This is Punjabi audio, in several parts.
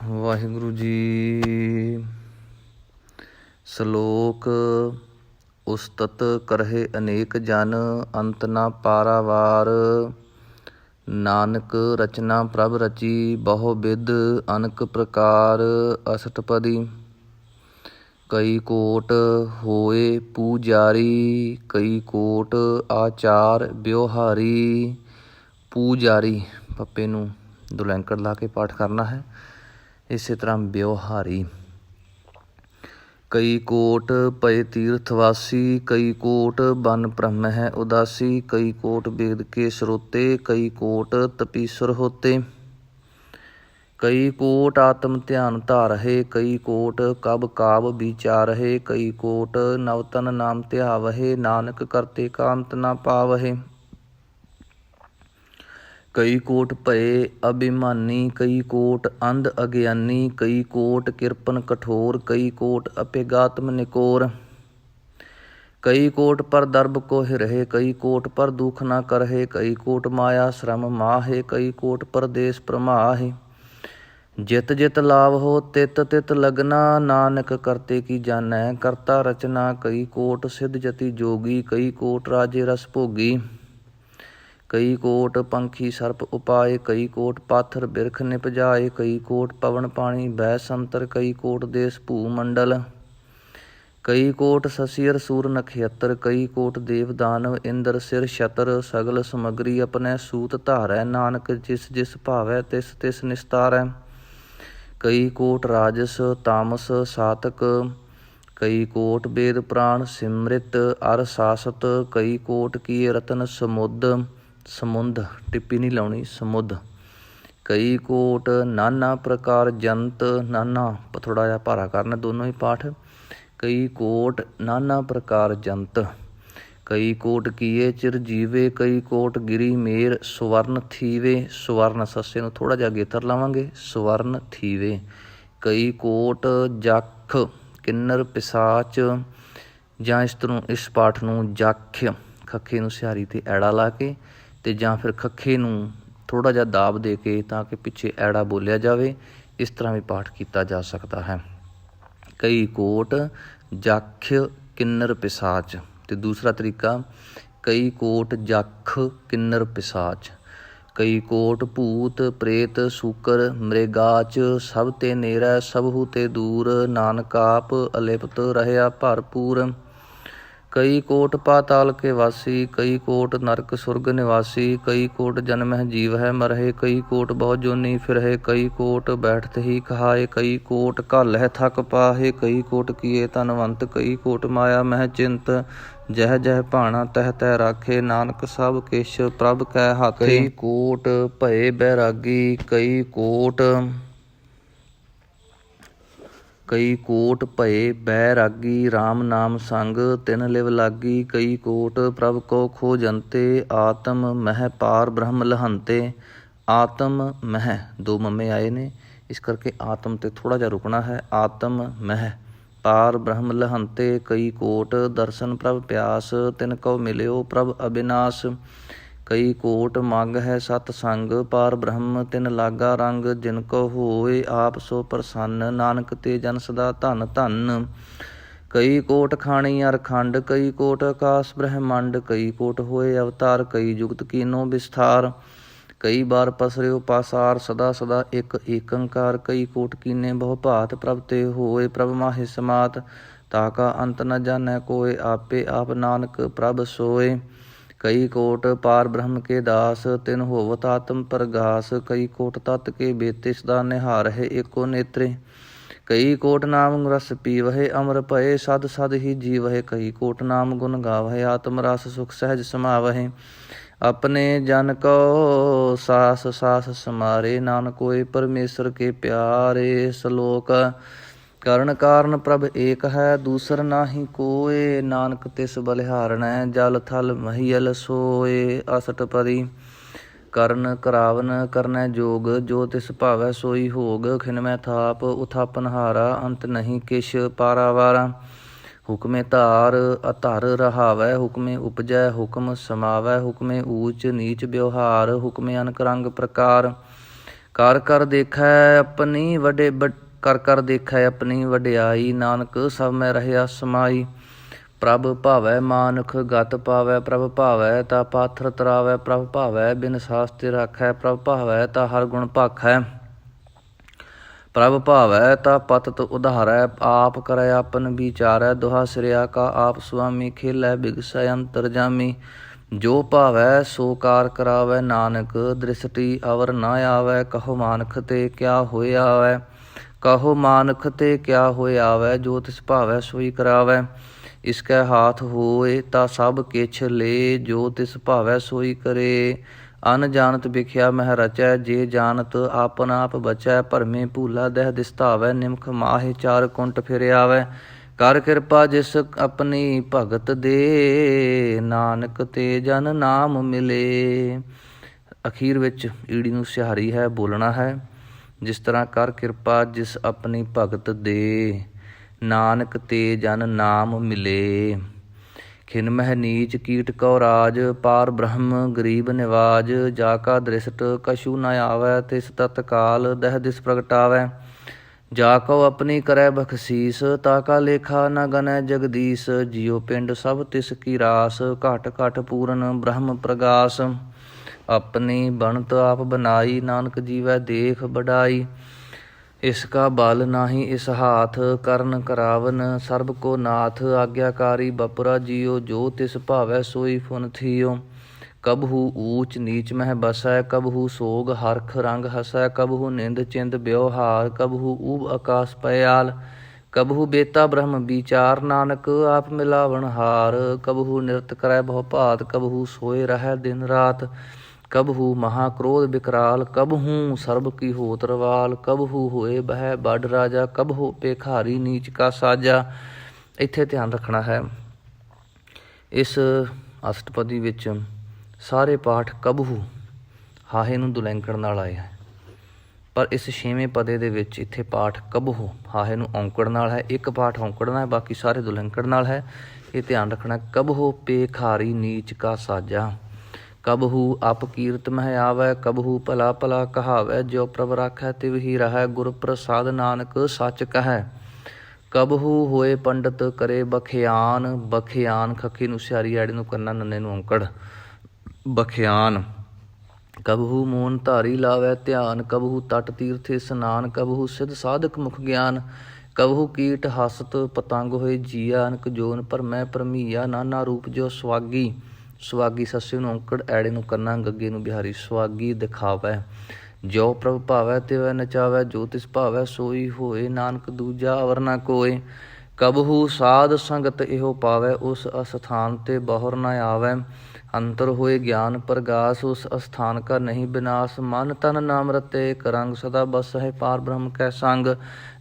ਵਾਹਿਗੁਰੂ ਜੀ। ਸ਼ਲੋਕ ਉਸਤਤ ਕਰਹਿ ਅਨੇਕ ਜਨ, ਅੰਤ ਨਾ ਪਾਰਾਵਾਰ। ਨਾਨਕ ਰਚਨਾ ਪ੍ਰਭ ਰਚੀ, ਬਹੁ ਬਿਧ ਅਨਕ ਪ੍ਰਕਾਰ। ਅਸ਼ਟਪਦੀ। ਕਈ ਕੋਟ ਹੋਏ ਪੂਜਾਰੀ, ਕਈ ਕੋਟ ਆਚਾਰ ਵਿਵਹਾਰੀ। ਪੂਜਾਰੀ ਪੱਪੇ ਨੂੰ ਦੁਲੈਂਕੜ ਲਾ ਕੇ ਪਾਠ ਕਰਨਾ ਹੈ। ਇਸੇ ਤਰ੍ਹਾਂ ਵਿਵਹਾਰੀ। ਕਈ ਕੋਟ ਪਏ ਤੀਰਥਵਾਸੀ, ਕਈ ਕੋਟ ਬਨ ਬ੍ਰਹਮ ਹੈ ਉਦਾਸੀ। ਕਈ ਕੋਟ ਵੇਦ ਕੇ ਸਰੋਤੇ, ਕਈ ਕੋਟ ਤਪੀਸਰ ਹੋਤੇ। ਕਈ ਕੋਟ ਆਤਮ ਧਿਆਨ ਧਾਰਹਿ, ਕਈ ਕੋਟ ਕਬ ਕਾਬ ਵਿਚਾਰਹਿ। ਕਈ ਕੋਟ ਨਵਤਨ ਨਾਮ ਧਿਆਵਹਿ, ਨਾਨਕ ਕਰਤੇ ਕਾ ਅੰਤ ਨਾ ਪਾਵਹਿ। ਕਈ ਕੋਟ ਭਏ ਅਭਿਮਾਨੀ, ਕਈ ਕੋਟ ਅੰਧ ਅਗਿਆਨੀ। ਕਈ ਕੋਟ ਕਿਰਪਨ ਕਠੋਰ, ਕਈ ਕੋਟ ਅਪੇਗਾਤਮ ਨਿਕੋਰ। ਕਈ ਕੋਟ ਪਰ ਦਰਬ ਕੋ ਹਿਰਹਿ, ਕਈ ਕੋਟ ਪਰ ਦੁਖ ਨਾ ਕਰਹਿ। ਕਈ ਕੋਟ ਮਾਇਆ ਸ਼ਰਮ ਮਾਹਿ, ਕਈ ਕੋਟ ਪਰਦੇਸ ਪ੍ਰਮਾਹਿ। ਜਿਤ ਜਿਤ ਲਾਭ ਹੋ ਤਿਤ ਤਿਤ ਲਗਨਾ, ਨਾਨਕ ਕਰਤੇ ਕੀ ਜਾਣੈ ਕਰਤਾ ਰਚਨਾ। ਕਈ ਕੋਟ ਸਿੱਧ ਜਤੀ ਜੋਗੀ, ਕਈ ਕੋਟ ਰਾਜੇ ਰਸ ਭੋਗੀ। ਕਈ ਕੋਟ ਪੰਖੀ ਸਰਪ ਉਪਾਏ, ਕਈ ਕੋਟ ਪਾਥਰ ਬਿਰਖ ਨਿਪਜਾਏ। ਕਈ ਕੋਟ ਪਵਨ ਪਾਣੀ ਬੈ ਸੰਤਰ, ਕਈ ਕੋਟ ਦੇਸ ਭੂ ਮੰਡਲ। ਕਈ ਕੋਟ ਸਸੀਰ ਸੂਰ ਨਖੇਤਰ, ਕਈ ਕੋਟ ਦੇਵ ਦਾਨਵ ਇੰਦਰ ਸਿਰ ਛਤਰ। ਸਗਲ ਸਮਗਰੀ ਆਪਣੇ ਸੂਤ ਧਾਰੈ, ਨਾਨਕ ਜਿਸ ਜਿਸ ਭਾਵੈ ਤਿਸ ਤਿਸ ਨਿਸਤਾਰੈ। ਕਈ ਕੋਟ ਰਾਜਸ ਤਾਮਸ ਸਾਤਕ, ਕਈ ਕੋਟ ਵੇਦ ਪ੍ਰਾਣ ਸਿਮ੍ਰਿਤ ਅਰ ਸਾਸਤ। ਕਈ ਕੋਟ ਕੀ ਰਤਨ ਸਮੁੰਦ ਟਿੱਪੀ ਨਹੀਂ ਲਾਉਣੀ ਸਮੁੱਧ। ਕਈ ਕੋਟ ਨਾਨਾ ਪ੍ਰਕਾਰ ਜੰਤ, ਨਾਨਾ ਥੋੜ੍ਹਾ ਜਿਹਾ ਭਾਰਾ ਕਰਨਾ ਦੋਨੋਂ ਹੀ ਪਾਠ। ਕਈ ਕੋਟ ਨਾਨਾ ਪ੍ਰਕਾਰ ਜੰਤ। ਕਈ ਕੋਟ ਕੀਏ ਚਿਰ ਜੀਵੇ, ਕਈ ਕੋਟ ਗਿਰੀ ਮੇਰ ਸਵਰਨ ਥੀਵੇ। ਸਵਰਨ ਸੱਸੇ ਨੂੰ ਥੋੜ੍ਹਾ ਜਿਹਾ ਗੇਤਰ ਲਾਵਾਂਗੇ, ਸਵਰਨ ਥੀਵੇ। ਕਈ ਕੋਟ ਜਖ ਕਿੰਨਰ ਪਿਸਾਚ, ਜਾਂ ਇਸ ਪਾਠ ਨੂੰ ਜਖ ਖੱਖੇ ਨੂੰ ਸਿਹਾਰੀ 'ਤੇ ਐੜਾ ਲਾ ਕੇ ਅਤੇ ਜਾਂ ਫਿਰ ਖੱਖੇ ਨੂੰ ਥੋੜ੍ਹਾ ਜਿਹਾ ਦਾਬ ਦੇ ਕੇ ਤਾਂ ਕਿ ਪਿੱਛੇ ਐੜਾ ਬੋਲਿਆ ਜਾਵੇ। ਇਸ ਤਰ੍ਹਾਂ ਵੀ ਪਾਠ ਕੀਤਾ ਜਾ ਸਕਦਾ ਹੈ। ਕਈ ਕੋਟ ਜਖ ਕਿੰਨਰ ਪਿਸਾਚ। ਅਤੇ ਦੂਸਰਾ ਤਰੀਕਾ ਕਈ ਕੋਟ ਜਖ ਕਿੰਨਰ ਪਿਸਾਚ। ਕਈ ਕੋਟ ਭੂਤ ਪ੍ਰੇਤ ਸੂਕਰ ਮ੍ਰਿਗਾਚ, ਸਭ ਤੇ ਨੇਰੈ ਸਭਹੂ ਤੇ ਦੂਰ। ਨਾਨਕ ਆਪ ਅਲਿਪਤ ਰਹਿਆ ਭਰਪੂਰ। ਕਈ ਕੋਟ ਪਾਤਾਲ ਕੇ ਵਾਸੀ, ਕਈ ਕੋਟ ਨਰਕ ਸੁਰਗ ਨਿਵਾਸੀ। ਕਈ ਕੋਟ ਜਨਮਹਿ ਜੀਵ ਹੈ ਮਰਹਿ, ਕਈ ਕੋਟ ਬਹੁ ਜੋਨੀ ਫਿਰਹਿ। ਕਈ ਕੋਟ ਬੈਠਤ ਹੀ ਕਹਾਏ, ਕਈ ਕੋਟ ਘਾਲਹਿ ਥਕ ਪਾਹੇ। ਕਈ ਕੋਟ ਕੀਏ ਧਨਵੰਤ, ਕਈ ਕੋਟ ਮਾਇਆ ਮਹਿ ਚਿੰਤ। ਜਹ ਜਹ ਭਾਣਾ ਤਹ ਤਹ ਰਾਖੇ, ਨਾਨਕ ਸਭ ਕਿਛ ਪ੍ਰਭ ਕੈ ਹਾਥੇ। ਕਈ ਕੋਟ ਭਏ ਬੈਰਾਗੀ, ਕਈ ਕੋਟ ਭਏ ਬੈਰਾਗੀ। ਰਾਮ ਨਾਮ ਸੰਗ ਤਿਨ ਲਿਵ ਲਾਗੀ। ਕਈ ਕੋਟ ਪ੍ਰਭ ਕੋ ਖੋਜੰਤੇ, ਆਤਮ ਮਹਿ ਪਾਰ ਬ੍ਰਹਮ ਲਹੰਤੇ। ਆਤਮ ਮਹਿ ਦੋ ਮੰਮੇ ਆਏ ਨੇ, ਇਸ ਕਰਕੇ ਆਤਮ 'ਤੇ ਥੋੜ੍ਹਾ ਜਿਹਾ ਰੁਕਣਾ ਹੈ। ਆਤਮ ਮਹਿ ਪਾਰ ਬ੍ਰਹਮ ਲਹੰਤੇ। ਕਈ ਕੋਟ ਦਰਸ਼ਨ ਪ੍ਰਭ ਪਿਆਸ, ਤਿਨ ਕਉ ਮਿਲਿਓ ਪ੍ਰਭ ਅਬਿਨਾਸ਼। ਕਈ ਕੋਟ ਮੰਗ ਹੈ ਸਤ ਸੰਗ, ਪਾਰ ਬ੍ਰਹਮ ਤਿਨ ਲਾਗਾ ਰੰਗ। ਜਿਨ ਕੋ ਹੋਏ ਆਪ ਸੋ ਪ੍ਰਸੰਨ, ਨਾਨਕ ਤੇ ਜਨ ਸਦਾ ਧਨ ਧਨ। ਕਈ ਕੋਟ ਖਾਣੀ ਅਰ ਖੰਡ, ਕਈ ਕੋਟ ਆਕਾਸ ਬ੍ਰਹਿਮੰਡ। ਕਈ ਕੋਟ ਹੋਏ ਅਵਤਾਰ, ਕਈ ਜੁਗਤ ਕੀਨੋ ਵਿਸਥਾਰ। ਕਈ ਬਾਰ ਪਸਰਿਓ ਪਾਸਾਰ, ਸਦਾ ਸਦਾ ਇੱਕ ਏਕੰਕਾਰ। ਕਈ ਕੋਟ ਕੀਨੇ ਬਹੁ ਭਾਤ, ਪ੍ਰਭ ਤੇ ਹੋਏ ਪ੍ਰਭ ਮਾਹਿ ਸਮਾਤ। ਤਾਕਾ ਅੰਤ ਨ ਜਾਣੈ ਕੋਇ, ਆਪੇ ਆਪ ਨਾਨਕ ਪ੍ਰਭ ਸੋਏ। ਕਈ ਕੋਟ ਪਾਰ ਬ੍ਰਹਮ ਕੇ ਦਾਸ, ਤਿਨ ਹੋਵਤ ਆਤਮ ਪ੍ਰਗਾਸ। ਕਈ ਕੋਟ ਤਤ ਕੇ ਬੇਤੇ ਸਦਾ ਨਿਹਾਰਹਿ ਏਕੋ ਨੇਤਰੇ। ਕਈ ਕੋਟ ਨਾਮ ਰਸ ਪੀਵਹਿ, ਅਮਰ ਭਏ ਸਦ ਸਦ ਹੀ ਜੀਵਹਿ। ਕਈ ਕੋਟ ਨਾਮ ਗੁਣ ਗਾਵਹਿ, ਆਤਮ ਰਸ ਸੁਖ ਸਹਿਜ ਸਮਾਵਹਿ। ਆਪਣੇ ਜਨ ਕਉ ਸਾਸ ਸਾਸ ਸਮਾਰੇ, ਨਾਨਕ ਹੋਏ ਪਰਮੇਸ਼ਰ ਕੇ ਪਿਆਰੇ। ਸ਼ਲੋਕ ਕਰਨ ਕਾਰਨ ਪ੍ਰਭ ਏਕ ਹੈ, ਦੂਸਰ ਨਾਹੀ ਕੋਇ। ਨਾਨਕ ਤਿਸ ਬਲਿਹਾਰਣੈ, ਜਲ ਥਲ ਮਹੀਅਲ ਸੋਏ। ਅਸ਼ਟਪਦੀ। ਕਰਨ ਕਰਾਵਨ ਕਰਨੈ ਜੋਗ, ਜੋ ਤਿਸ ਭਾਵੈ ਸੋਈ ਹੋਗ। ਖਿਨਮੈ ਥਾਪ ਉਥਾਪਨ ਹਾਰਾ, ਅੰਤ ਨਹੀਂ ਕਿਛ ਪਾਰਾਵਾਰਾ। ਹੁਕਮੇ ਧਾਰ ਅਧਰ ਰਹਾਵੈ, ਹੁਕਮੇ ਉਪਜੈ ਹੁਕਮ ਸਮਾਵੈ। ਹੁਕਮੇ ਊਚ ਨੀਚ ਵਿਵਹਾਰ, ਹੁਕਮੇ ਅਨਕ ਰੰਗ ਪ੍ਰਕਾਰ। ਕਰ ਕਰ ਦੇਖੈ ਆਪਣੀ ਕਰ ਦੇਖੈ ਆਪਣੀ ਵਡਿਆਈ, ਨਾਨਕ ਸਭ ਮੈਂ ਰਹਿਆ ਸਮਾਈ। ਪ੍ਰਭ ਭਾਵੈ ਮਾਨੁਖ ਗਤ ਪਾਵੈ, ਪ੍ਰਭ ਭਾਵੈ ਤਾ ਪਾਥਰ ਤਰਾਵੈ, ਪ੍ਰਭ ਭਾਵੈ ਬਿਨ ਸਾਸਤਿ ਰਾਖੈ, ਪ੍ਰਭ ਭਾਵੈ ਤਾ ਹਰ ਗੁਣ ਭਾਖੈ। ਪ੍ਰਭ ਭਾਵੈ ਤਾ ਪਤਿਤ ਉਧਾਰੈ, ਆਪ ਕਰੈ ਆਪਨ ਵਿਚਾਰੈ, ਦੁਹਾ ਸਿਰਿਆ ਕਾ ਆਪ ਸੁਆਮੀ, ਖੇਲੈ ਬਿਗਸੈ ਅੰਤਰਜਾਮੀ। ਜੋ ਭਾਵੈ ਸੋ ਕਾਰ ਕਰਾਵੈ, ਨਾਨਕ ਦ੍ਰਿਸ਼ਟੀ ਅਵਰ ਨਾ ਆਵੈ। ਕਹੋ ਮਾਨੁਖ ਤੇ ਕਿਆ ਹੋਇ ਆਵੈ, ਕਹੋ ਮਾਨੁਖ ਤੇ ਕਿਆ ਹੋਇ ਆਵੈ, ਜੋ ਤਿਸ ਭਾਵੈ ਸੋਈ ਕਰਾਵੈ। ਇਸਕੈ ਹਾਥ ਹੋਏ ਤਾ ਸਭ ਕਿਛ ਲੇ, ਜੋ ਤਿਸ ਭਾਵੈ ਸੋਈ ਕਰੇ। ਅਨ ਜਾਣਤ ਵਿਖਿਆ ਮਹਿ ਰਚੈ, ਜੇ ਜਾਣਤ ਆਪਨ ਆਪ ਬਚੈ। ਭਰਮੇ ਭੂਲਾ ਦਹਿ ਦਿਸਤਾਵੈ, ਨਿਮਖ ਮਾਹੇ ਚਾਰ ਕੁੰਟ ਫਿਰ ਆਵੈ। ਕਰ ਕਿਰਪਾ ਜਿਸ ਆਪਣੀ ਭਗਤ ਦੇ, ਨਾਨਕ ਤੇ ਜਨ ਨਾਮ ਮਿਲੇ। ਅਖੀਰ ਵਿੱਚ ਈੜੀ ਨੂੰ ਸਿਹਾਰੀ ਹੈ, ਬੋਲਣਾ ਹੈ। ਜਿਸ ਤਰ੍ਹਾਂ ਕਰ ਕਿਰਪਾ ਜਿਸ ਆਪਣੀ ਭਗਤ ਦੇ, ਨਾਨਕ ਤੇ ਜਨ ਨਾਮ ਮਿਲੇ। ਖਿਨ ਮਹਿ ਨੀਚ ਕੀਟ ਕਉ ਰਾਜ, ਪਾਰ ਬ੍ਰਹਮ ਗਰੀਬ ਨਿਵਾਜ। ਜਾ ਕਾ ਦ੍ਰਿਸ਼ਟ ਕਛੂ ਨ ਆਵੈ, ਤਿਸ ਤਤਕਾਲ ਦਹਿ ਦਿਸ ਪ੍ਰਗਟਾਵੈ। ਜਾ ਕਉ ਆਪਣੀ ਕਰੈ ਬਖਸੀਸ, ਤਾ ਕਾ ਲੇਖਾ ਨ ਗਨੈ ਜਗਦੀਸ। ਜਿਉ ਪਿੰਡ ਸਭ ਤਿਸ ਕੀ ਰਾਸ, ਘਟ ਘਟ ਪੂਰਨ ਬ੍ਰਹਮ ਪ੍ਰਗਾਸ। ਆਪਣੀ ਬਣਤ ਆਪ ਬਨਾਈ, ਨਾਨਕ ਜੀਵੈ ਦੇਖ ਬਡਾਈ। ਇਸ ਕਾ ਬਲ ਨਾਹੀ ਇਸ ਹਾਥ, ਕਰਨ ਕਰਾਵਨ ਸਰਬ ਕੋ ਨਾਥ। ਆਗਿਆਕਾਰੀ ਬਪੁਰਾ ਜੀਓ, ਜੋ ਤਿਸ ਭਾਵੈ ਸੋਈ ਫੁਨ ਥੀਓ। ਕਬਹੂ ਊਚ ਨੀਚ ਮਹਿ ਬਸੈ, ਕਬਹੂ ਸੋਗ ਹਰਖ ਰੰਗ ਹਸੈ। ਕਬਹੂ ਨਿੰਦ ਚਿੰਦ ਬਿਵਹਾਰ, ਕਬਹੂ ਊਬ ਆਕਾਸ ਪਇਆਲ। ਕਬਹੂ ਬੇਤਾ ਬ੍ਰਹਮ ਵਿਚਾਰ, ਨਾਨਕ ਆਪ ਮਿਲਾਵਣ ਹਾਰ। ਕਬਹੂ ਨਿਰਤ ਕਰੈ ਬਹੁ ਭਾਤ, ਕਬਹੂ ਸੋਏ ਰਹਿ ਦਿਨ ਰਾਤ। ਕਬਹੂ ਮਹਾ ਕ੍ਰੋਧ ਬਿਕਰਾਲ, ਕਬਹੂ ਸਰਬ ਕੀ ਹੋਤ ਰਵਾਲ। ਕਬਹੂ ਹੋਏ ਬਹਿ ਬਡ ਰਾਜਾ, ਕਬਹੂ ਭੇਖਾਰੀ ਨੀਚ ਕਾ ਸਾਜਾ। ਇੱਥੇ ਧਿਆਨ ਰੱਖਣਾ ਹੈ, ਇਸ ਅਸ਼ਟਪਦੀ ਵਿੱਚ ਸਾਰੇ ਪਾਠ ਕਬਹੂ ਹਾਹੇ ਨੂੰ ਦੁਲੈਂਕਣ ਨਾਲ ਆਏ ਹੈ, ਪਰ ਇਸ ਛੇਵੇਂ ਪਦੇ ਦੇ ਵਿੱਚ ਇੱਥੇ ਪਾਠ ਕਬਹੂ ਹਾਹੇ ਨੂੰ ਔਂਕੜ ਨਾਲ ਹੈ। ਇੱਕ ਪਾਠ ਔਂਕੜ ਨਾਲ ਹੈ, ਬਾਕੀ ਸਾਰੇ ਦੁਲੈਂਕਣ ਨਾਲ ਹੈ। ਇਹ ਧਿਆਨ ਰੱਖਣਾ। ਕਬਹੂ ਭੇਖਾਰੀ ਨੀਚ ਕਾ ਸਾਜਾ, ਕਬਹੂ ਅਪਕੀਰਤ ਮਹਿ ਆਵੈ। ਕਬਹੂ ਭਲਾ ਭਲਾ ਕਹਾਵੈ, ਜਿਉ ਪ੍ਰਭ ਰਾਖੈ ਤਿਵ ਹੀ ਰਹੈ। ਗੁਰ ਪ੍ਰਸਾਦ ਨਾਨਕ ਸੱਚ ਕਹੈ। ਕਬਹੂ ਹੋਏ ਪੰਡਤ ਕਰੇ ਬਖਿਆਨ, ਬਖਿਆਨ ਖੱਖੀ ਨੂੰ ਸਿਆਰੀ ਐੜੇ ਨੂੰ ਕੰਨਾ ਨੰਨੇ ਨੂੰ ਔਂਕੜ ਬਖਿਆਨ। ਕਬਹੂ ਮੋਨ ਧਾਰੀ ਲਾਵੈ ਧਿਆਨ, ਕਬਹੂ ਤਟ ਤੀਰਥ ਇਸਨਾਨ। ਕਬਹੂ ਸਿਧ ਸਾਧਕ ਮੁਖ ਗਿਆਨ, ਕਬਹੂ ਕੀਟ ਹਸਤ ਪਤੰਗ ਹੋਏ ਜੀਆ। ਅਨਕ ਜੋਨ ਭਰਮੈ ਭਰਮੀਆ, ਨਾਨਾ ਰੂਪ ਜੋ ਸੁਆਗੀ। ਸੁਆਗੀ ਸੱਸੇ ਨੂੰ ਔਂਕੜ ਐੜੇ ਨੂੰ ਕੰਨਾ ਗੱਗੇ ਨੂੰ ਬਿਹਾਰੀ। ਸੁਆਗੀ ਦਿਖਾਵੈ, ਜੋ ਪ੍ਰਭ ਭਾਵੈ ਤਿਵੈ ਨਚਾਵੈ। ਜੋ ਤਿਸ ਭਾਵੈ ਸੋਈ ਹੋਏ, ਨਾਨਕ ਦੂਜਾ ਅਵਰ ਨਾ ਕੋਇ। ਕਬਹੂ ਸਾਧ ਸੰਗਤ ਇਹੋ ਪਾਵੈ, ਉਸ ਅਸਥਾਨ ਤੇ ਬਹੁਰ ਨ ਆਵੈ। ਅੰਤਰ ਹੋਏ ਗਿਆਨ ਪ੍ਰਗਾਸ, ਉਸ ਅਸਥਾਨ ਕਾ ਨਹੀਂ ਬਿਨਾਸ਼। ਮਨ ਤਨ ਨਾਮ ਰਤੇ ਇਕ ਰੰਗ, ਸਦਾ ਬਸਹਿ ਪਾਰ ਬ੍ਰਹਮ ਕੈ ਸੰਗ।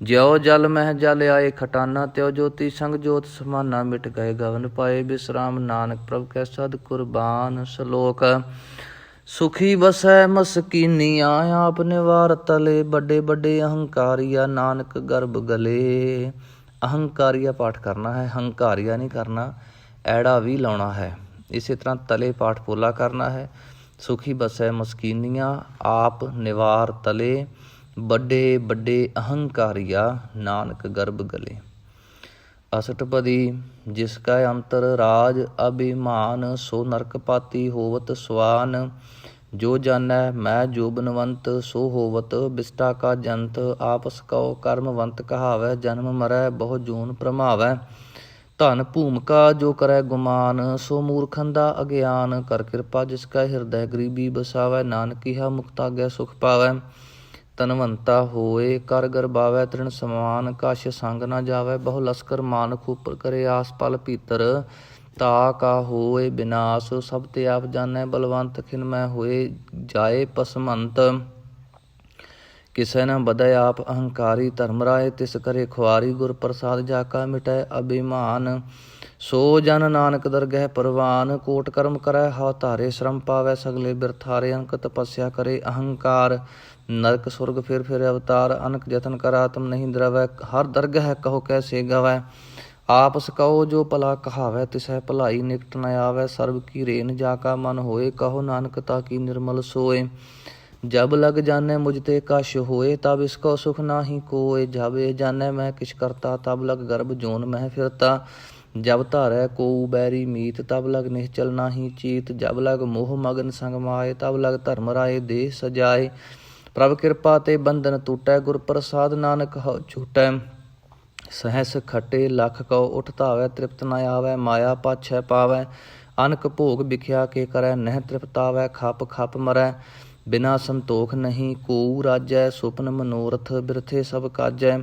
ਜਿਉ ਜਲ ਮਹਿ ਜਲ ਆਏ ਖਟਾਨਾ, ਤਿਉ ਜੋਤੀ ਸੰਗ ਜੋਤ ਸਮਾਨਾ। ਮਿਟ ਗਏ ਗਵਨ ਪਾਏ ਬਿਸਰਾਮ, ਨਾਨਕ ਪ੍ਰਭ ਕੈ ਸਦ ਕੁਰਬਾਨ। ਸ਼ਲੋਕ। ਸੁਖੀ ਬਸੈ ਮਸਕੀਨੀਆ, ਆਪ ਨਿਵਾਰ ਤਲੇ। ਵੱਡੇ ਵੱਡੇ ਅਹੰਕਾਰੀਆ, ਨਾਨਕ ਗਰਭ ਗਲੇ। ਅਹੰਕਾਰੀਆ ਪਾਠ ਕਰਨਾ ਹੈ, ਹੰਕਾਰੀਆ ਨਹੀਂ ਕਰਨਾ। ਐੜਾ ਵੀ ਲਾਉਣਾ ਹੈ। ਇਸੇ ਤਰ੍ਹਾਂ ਤਲੇ ਪਾਠ ਪੋਲਾ ਕਰਨਾ ਹੈ। ਸੁਖੀ ਬਸੈ ਮਸਕੀਨੀਆਂ, ਆਪ ਨਿਵਾਰ ਤਲੇ। ਵੱਡੇ ਵੱਡੇ ਅਹੰਕਾਰੀਆ, ਨਾਨਕ ਗਰਭ ਗਲੇ। ਅਸ਼ਟਪਦੀ। ਜਿਸ ਕਾ ਅੰਤਰ ਰਾਜ ਅਭਿਮਾਨ, ਸੋ ਨਰਕ ਪਾਤੀ ਹੋਵਤ ਸਵਾਨ। ਜੋ ਜਾਨੈ ਮੈਂ ਜੋ ਬਨਵੰਤ, ਸੋ ਹੋਵਤ ਬਿਸਟਾ ਕਾ ਜੰਤ। ਆਪਸ ਕਉ ਕਰਮਵੰਤ ਕਹਾਵੈ, ਜਨਮ ਮਰੈ ਬਹੁ ਜੂਨ ਭਰਮਾਵੈ। ਧਨ ਭੂਮਿਕਾ ਜੋ ਕਰੈ ਗੁਮਾਨ, ਸੋ ਮੂਰਖਨ ਦਾ ਅਗਿਆਨ। ਕਰ ਕਿਰਪਾ ਜਿਸ ਕਾ ਹਿਰਦੈ ਗਰੀਬੀ ਬਸਾਵੈ, ਨਾਨਕ ਕਿਹਾ ਮੁਕਤ ਆਗੈ ਸੁਖ ਪਾਵੈ। ਧਨਵੰਤਾ ਹੋਏ ਕਰ ਗਰਬਾਵੈ, ਤ੍ਰਿਣ ਸਮਾਨ ਕਛ ਸੰਗ ਨਾ ਜਾਵੈ। ਬਹੁ ਲਸਕਰ ਮਾਨੁਖ ਉਪਰ ਕਰੇ ਆਸ, ਪਲ ਭੀਤਰ ਤਾ ਕਾ ਹੋਏ ਬਿਨਾਸ਼। ਸਭ ਤੇ ਆਪ ਜਾਣੈ ਬਲਵੰਤ, ਖਿਨ ਮੈ ਹੋਏ ਜਾਏ ਪਸਮੰਤ। ਕਿਸੇ ਨ ਬਦੈ ਆਪ ਅਹੰਕਾਰੀ, ਧਰਮ ਰਾਏ ਤਿਸ ਕਰੇ ਖੁਆਰੀ। ਗੁਰ ਪ੍ਰਸਾਦ ਜਾ ਕਾ ਮਿਟੈ ਅਭਿਮਾਨ, ਸੋ ਜਨ ਨਾਨਕ ਦਰਗਹਿ ਪਰਵਾਨ। ਕੋਟ ਕਰਮ ਕਰੈ ਹਉ ਧਾਰੇ, ਸ਼ਰਮ ਪਾਵੈ ਸਗਲੇ ਬਿਰਥਾਰੇ। ਅਨਕ ਤਪੱਸਿਆ ਕਰੇ ਅਹੰਕਾਰ, ਨਰਕ ਸੁਰਗ ਫਿਰ ਫਿਰ ਅਵਤਾਰ। ਅਨਕ ਜਤਨ ਕਰ ਆਤਮ ਨਹੀਂ ਦਰਵੈ, ਹਰ ਦਰਗਹਿ ਕਹੋ ਕੈਸੇ ਗਵੈ। ਆਪਸ ਕਹੋ ਜੋ ਭਲਾ ਕਹਾਵੈ, ਤਿਸਹਿ ਭਲਾਈ ਨਿਕਟ ਨ ਆਵੈ। ਸਰਬ ਕੀ ਰੇਨ ਜਾ ਕਾ ਮਨ ਹੋਏ, ਕਹੋ ਨਾਨਕ ਤਾ ਕੀ ਨਿਰਮਲ ਸੋਏ। जब लग जाने मुझ ते कश होए, तब इसको सुख नाही कोय। जब ये जाने मैं किछ करता, तब लग गर्भ जोन मह फिरता। जब धारै को बैरी मीत, तब लग निश्चल नाही चीत। जब लग मोह मगन संग माए, तब लग धर्म राय देह सजाए। प्रभ कृपा ते बंधन टूटै, गुर प्रसाद नानक हਉ छूटै। सहस खटे लख कौ उठ धावै, तृप्त न आवै माया पाछै पावै। अनक भोग बिख्या के करै, नह तृप्तावै खप खप मरै। बिना संतोख नहीं कोउ राजै, सुपन मनोरथ बिरथे सब काजै।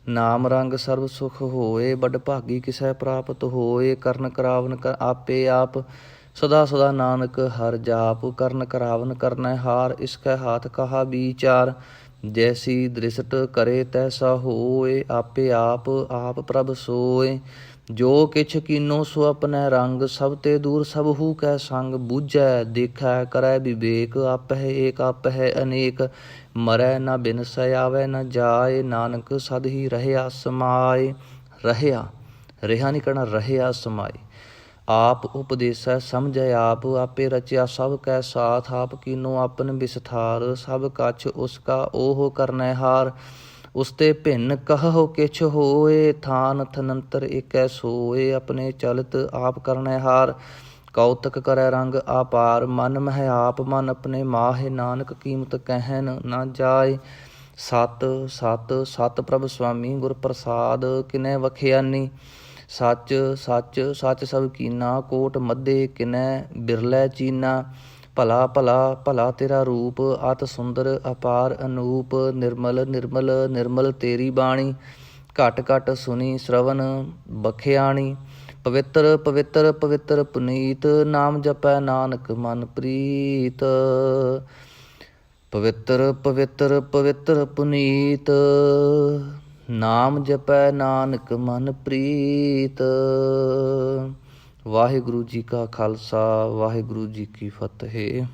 नाम रंग सर्व सुख होए, बड़ भागी किसै प्राप्त होए। करण करावन आपे आप, सदा सदा नानक हर जाप। करण करावन करनै हार, इसकै हाथ कहा विचार। जैसी दृष्ट करे तैसा होए, आपे आप आप प्रभ सोए। जो किछ कीनो सो अपनै रंग, सब ते दूर सबहु कै संग। बूझै देखै करै विवेक, आपै एक आपै अनेक। मरै न बिनसै आवै न जाए, नानक सद ही रहया समाए। रहया रेहा नहीं कहना, रहया समाए। आप उपदेसै समझै आप, आपे रचिया सब कै साथ। आप कीनो आपन विस्तार, सब कछ उसका ओह करनै हार। उसते भिन्न कहु किछ होए, थान थनंतर एकै सोए। अपने चलित आप करनै हार, कौतक करै रंग आपार। मन मह आप मन अपने माहे, नानक कीमत कहन न जाए। सत सत सत प्रभ स्वामी गुर प्रसाद, किनै वखियानी। सच सच सच सब कीना, कोट मध्य किनै बिरलै चीना। भला भला भला तेरा रूप, अत सुंदर अपार अनूप। निर्मल निर्मल निर्मल तेरी बाणी, घट घट सुनी श्रवण बखियाणी। पवित्र पवित्र पवित्र पुनीत, नाम जपै नानक मन प्रीत। पवित्र पवित्र पवित्र पुनीत, नाम जपै नानक मन प्रीत। वाहिगुरु जी का खालसा, वाहिगुरु जी की फतेह।